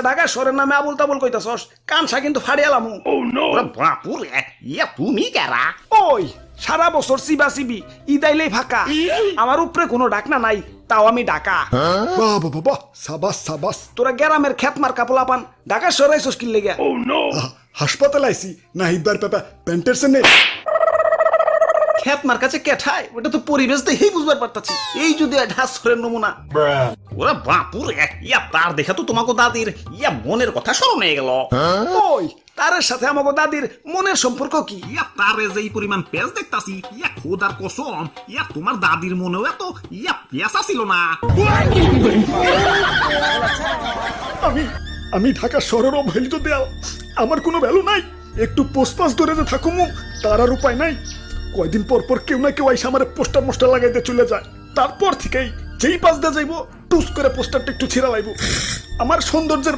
ঢাকা শহরের নামে আবুল তাবুল কইতাছস, কানসা কিন্তু ফাড়িয়ালামু। বাপুরে ইয়া তুমি কারা? ওই সারা বছর সিবা সিবি, ইদাইলেই ফাঁকা, আমার উপরে কোনো ডাকনা নাই, তাও আমি ডাকা। বাহ বাহ বাহ, সাবাস সাবাস। তোরা গ্রামের খেত মার্কা পোলাপান ঢাকা শহরে আইসস কি লেগে? হাসপাতাল আইছি নাহিদবার পেপা প্যান্টের সেনে। খেত মার কাছে কেঠায়, ওটা তো পরিবেশ দেখেই বুঝবার পারতাছি। এই যদি ঢাস শহরের নমুনা। ওরা বাপুরে ইয়া তার দেখা তো তোমাকে দাদির ইয়া মনের কথা স্মরণ হয়ে গেল। ওই তারের সাথে আমাকে দাদির মনের সম্পর্ক কি? ইয়া তারে যে এই পরিমাণ পেঁচ দেখতাছি, ইয়া খোদার কসম, ইয়া তোমার দাদির মনেও এত ইয়া পেঁচ ছিল না। আমি আমি ঢাকা শহরের অবহেলিত দেয়াল, আমার কোনো ভ্যালু নাই। একটু পোস্টপাস ধরে যে থাকুমু তার আর উপায় নাই। কয়দিন পর পর কেউ না কেউ আইসা আমার পোস্টার মোস্টার লাগাইতে চলে যায়। তারপর থেকেই যেই পাশ দিয়ে যাইবো টুস করে পোস্টারটা একটু ছিঁড়া লাইব। আমার সৌন্দর্যের